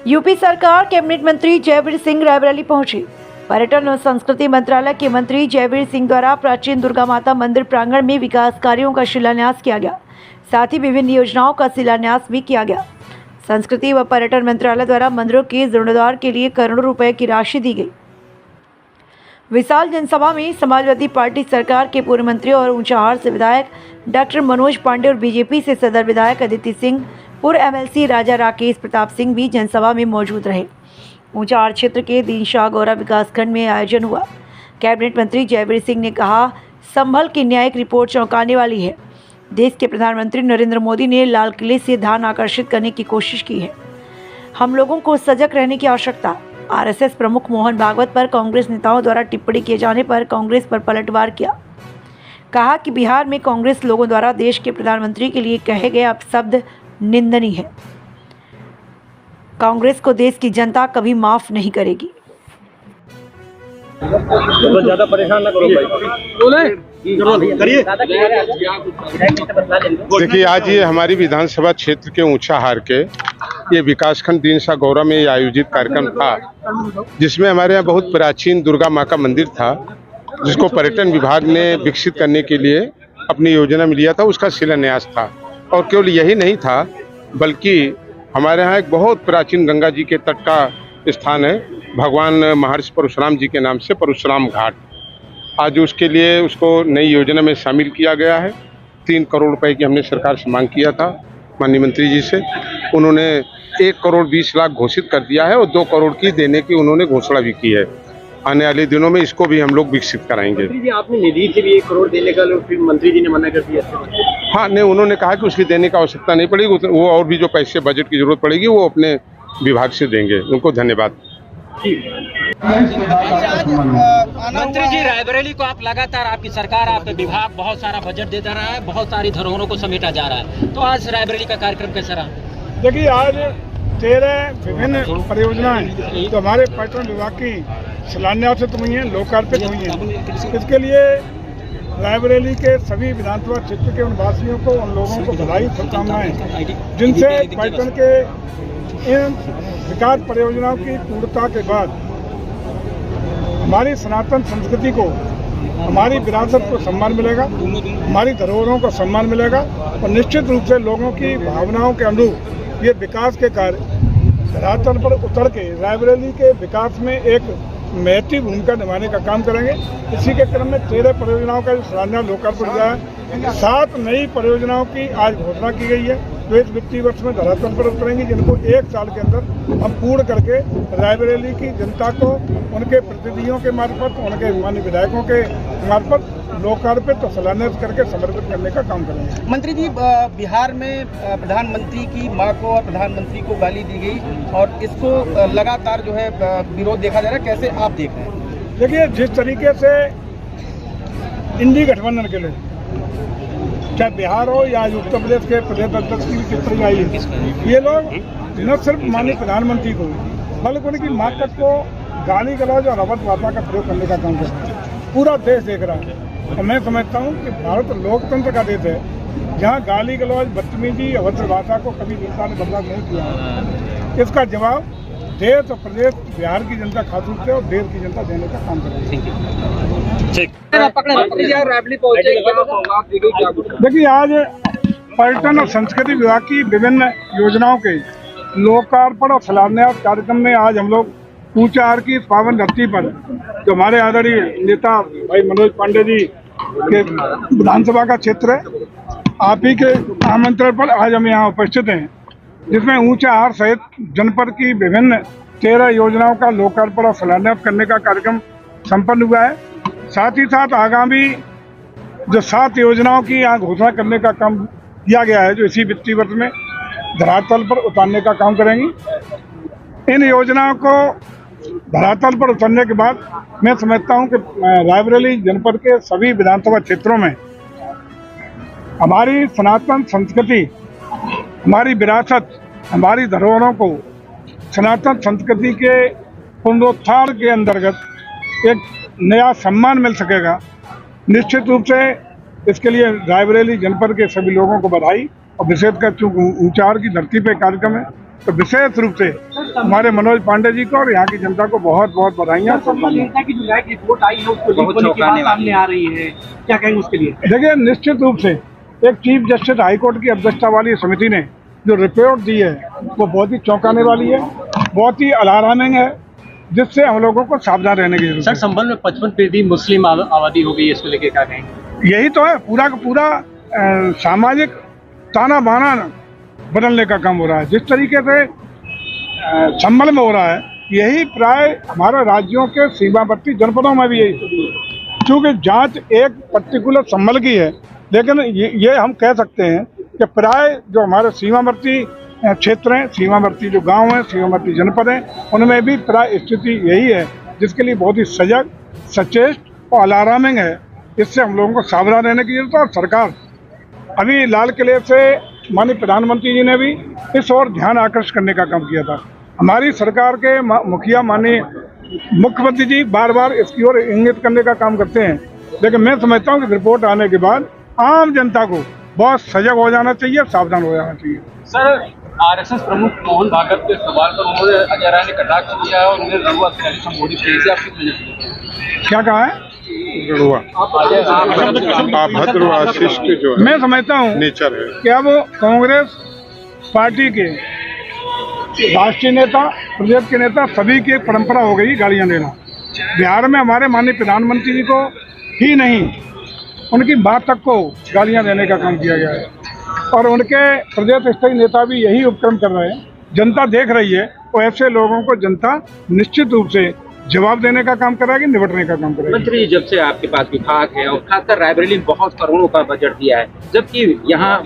UP सरकार cabinet मंत्री जयवीर सिंह रायबरेली पहुंचे। पर्यटन और संस्कृति मंत्रालय के मंत्री जयवीर सिंह द्वारा प्राचीन दुर्गा माता मंदिर प्रांगण में विकास कार्यों का शिलान्यास किया गया, साथ ही विभिन्न योजनाओं का शिलान्यास भी किया गया। संस्कृति व पर्यटन मंत्रालय द्वारा मंदिरों के जीर्णोद्धार के लिए करोड़ों रुपए की राशि दी गई। विशाल जनसभा में समाजवादी पार्टी सरकार के पूर्व मंत्री और ऊंचाहार से विधायक डॉक्टर मनोज पांडे और बीजेपी से सदर विधायक अदिति सिंह, पूर्व एमएलसी राजा राकेश प्रताप सिंह भी जनसभा में मौजूद रहे। ऊंचाहार क्षेत्र के दीनशाह गौरा विकासखंड में आयोजन हुआ। कैबिनेट मंत्री जयवीर सिंह ने कहा, संभल की न्यायिक रिपोर्ट चौंकाने वाली है। देश के प्रधानमंत्री नरेंद्र मोदी ने लाल किले से ध्यान आकर्षित करने की कोशिश की है। हम लोगों को सजग रहने की आवश्यकता। आरएसएस प्रमुख मोहन भागवत पर कांग्रेस नेताओं द्वारा टिप्पणी किए जाने पर कांग्रेस पर पलटवार किया। कहा कि बिहार में कांग्रेस लोगों द्वारा देश के प्रधानमंत्री के लिए कहे गए अपशब्द निंदनीय है। कांग्रेस को देश की जनता कभी माफ नहीं करेगी। तो ज्यादा परेशान ना करो भाई, करिए। देखिए, आज ये हमारी विधानसभा क्षेत्र के ऊंचाहार के ये विकासखंड दीनशाह गौरा में आयोजित कार्यक्रम था, जिसमें हमारे यहाँ बहुत प्राचीन दुर्गा माँ का मंदिर था, जिसको पर्यटन विभाग ने विकसित करने के लिए अपनी योजना में लिया था। उसका शिलान्यास था और केवल यही नहीं था, बल्कि हमारे यहाँ एक बहुत प्राचीन गंगा जी के तट का स्थान है, भगवान महर्षि परशुराम जी के नाम से परशुराम घाट। आज उसके लिए उसको नई योजना में शामिल किया गया है। 3 करोड़ रुपए की हमने सरकार से मांग किया था माननीय मंत्री जी से। उन्होंने 1 करोड़ 20 लाख घोषित कर दिया है और 2 करोड़ की देने की उन्होंने घोषणा भी की है। आने वाले दिनों में इसको भी हम लोग विकसित कराएंगे। मंत्री जी, आपने निधि से भी 1 करोड़ देने का फिर मंत्री जी ने मना कर दिया। हाँ, नहीं, उन्होंने कहा कि उसकी देने की आवश्यकता नहीं पड़ेगी, वो और भी जो पैसे बजट की जरूरत पड़ेगी वो अपने विभाग से देंगे। उनको धन्यवाद। मंत्री जी, रायबरेली को आप लगातार, आपकी सरकार, आपका विभाग बहुत सारा बजट देता रहा है, बहुत सारी धरोहरों को समेटा जा रहा है, तो आज रायबरेली का कार्यक्रम कैसा रहा? देखिए, आज 13 विभिन्न परियोजनाएं तो हमारे पर्यटन विभाग की शिलान्यासित हुई हैं, लोकार्पित हुई हैं। इसके लिए रायबरेली के सभी विधानसभा क्षेत्र के उन वासियों को, उन लोगों को बधाई, शुभकामनाएं, जिनसे पर्यटन के इन विकास परियोजनाओं की पूर्णता के बाद हमारी सनातन संस्कृति को, हमारी विरासत को सम्मान मिलेगा, हमारी धरोहरों को सम्मान मिलेगा और निश्चित रूप से लोगों की भावनाओं के अनुरूप ये विकास के कार्य धरातल पर उतर के रायबरेली के विकास में एक महत्वपूर्ण भूमिका निभाने का काम करेंगे। इसी के क्रम में 13 परियोजनाओं का शिलान्यास लोकार्पण हुआ है। 7 नई परियोजनाओं की आज घोषणा की गई है जो इस वित्तीय वर्ष में धरातल पर उतरेंगी, जिनको 1 साल के अंदर हम पूर्ण करके रायबरेली की जनता को उनके प्रतिनिधियों के मार्फत, उनके माननीय विधायकों के मार्फत लोकार्पित और शिलान्यास करके समर्पित करने का काम करेंगे। मंत्री जी, बिहार में प्रधानमंत्री की मां को और प्रधानमंत्री को गाली दी गई और इसको लगातार जो है विरोध देखा जा रहा है, कैसे आप देख रहे हैं? देखिए, जिस तरीके से इंडी गठबंधन के लोग, चाहे बिहार हो या उत्तर प्रदेश के प्रदेश अध्यक्ष की टिप्पणी आई है, ये लोग न सिर्फ माननीय प्रधानमंत्री को बल्कि उनकी मां तक को गाली गलौज और अभद्र भाषा का प्रयोग करने का काम करते हैं। पूरा देश देख रहा है और मैं समझता हूँ कि भारत लोकतंत्र का देश है, जहाँ गाली गलौज, बदतमीजी, अभद्र भाषा को कभी जनता ने बर्दाश्त नहीं किया है। इसका जवाब देश और प्रदेश, बिहार की जनता खास रूप से और देश की जनता देने का काम करेगी। देखिए, आज पर्यटन और संस्कृति विभाग की विभिन्न योजनाओं के लोकार्पण और शिलान्यास कार्यक्रम में आज हम लोग ऊंचाहार की इस पावन धरती पर, जो हमारे आदरणीय नेता भाई मनोज पांडे जी के विधानसभा का क्षेत्र है, आप ही के आमंत्रण पर आज हम यहाँ उपस्थित हैं, जिसमें ऊंचाहार सहित जनपद की विभिन्न 13 योजनाओं का लोकार्पण और शिलान्यास करने का कार्यक्रम संपन्न हुआ है। साथ ही साथ आगामी जो 7 योजनाओं की यहाँ घोषणा करने का काम किया गया है, जो इसी वित्तीय वर्ष में धरातल पर उतारने का काम करेंगी। इन योजनाओं को धरातल पर उतरने के बाद मैं समझता हूं कि रायबरेली जनपद के सभी विधानसभा क्षेत्रों में हमारी सनातन संस्कृति, हमारी विरासत, हमारी धरोहरों को सनातन संस्कृति के पुनरुत्थान के अंतर्गत एक नया सम्मान मिल सकेगा। निश्चित रूप से इसके लिए रायबरेली जनपद के सभी लोगों को बधाई और विशेषकर चूंकि ऊंचाहार की धरती पे कार्यक्रम है, तो विशेष रूप से हमारे मनोज पांडे जी को और यहाँ की जनता को बहुत बहुत बधाइयाँ। की जो नई रिपोर्ट आई है उसको लीक होने की बात सामने आ रही है, क्या कहेंगे उसके लिए? देखिए, निश्चित रूप से एक चीफ जस्टिस हाईकोर्ट की अध्यक्षता वाली समिति ने जो रिपोर्ट दी है वो बहुत ही चौंकाने वाली है, बहुत ही अलार्मिंग है, जिससे हम लोगों को सावधान रहने की जरूरत सर, है। संबल में 55% मुस्लिम आबादी हो गई है, इसको लेके क्या कहेंगे? यही तो है, पूरा का पूरा सामाजिक ताना बाना बदलने का काम हो रहा है। जिस तरीके से संभल में हो रहा है, यही प्राय हमारे राज्यों के सीमावर्ती जनपदों में भी यही, क्योंकि जांच एक पर्टिकुलर संभल की है, लेकिन ये हम कह सकते हैं कि प्राय जो हमारे सीमावर्ती क्षेत्र हैं, सीमावर्ती जो गांव हैं, सीमावर्ती जनपद हैं, उनमें भी प्राय स्थिति यही है, जिसके लिए बहुत ही सजग, सचेत और अलार्मिंग है। इससे हम लोगों को सावधान रहने की जरूरत है। और सरकार अभी लाल किले से माननीय प्रधानमंत्री जी ने भी इस ओर ध्यान आकर्षित करने का काम किया था। हमारी सरकार के मुखिया माननीय मुख्यमंत्री जी बार बार इसकी ओर इंगित करने का काम करते हैं, लेकिन मैं समझता हूँ कि रिपोर्ट आने के बाद आम जनता को बहुत सजग हो जाना चाहिए, सावधान हो जाना चाहिए। सर, आरएसएस प्रमुख मोहन भागवत के सवाल पर उन्होंने अजय राय ने कटाक्ष किया और उन्हें रघुआ संबोधित किया, आपकी क्या कहा है? गढ़वा अभद्र व अशिष्ट जो है, मैं समझता हूँ नेचर है कि अब कांग्रेस पार्टी के राष्ट्रीय नेता, प्रदेश के नेता सभी की एक परंपरा हो गई गालियां देना। बिहार में हमारे माननीय प्रधानमंत्री जी को ही नहीं, उनकी बात तक को गालियां देने का काम किया गया है, और उनके प्रदेश स्तरीय नेता भी यही उपक्रम कर रहे हैं। जनता देख रही है, तो ऐसे लोगों को जनता निश्चित रूप से जवाब देने का काम करेगी, निपटने का काम करेगी। मंत्री, जब से आपके पास विभाग है और खासकर रायबरेली में बहुत करोड़ों का बजट दिया है, जबकि यहाँ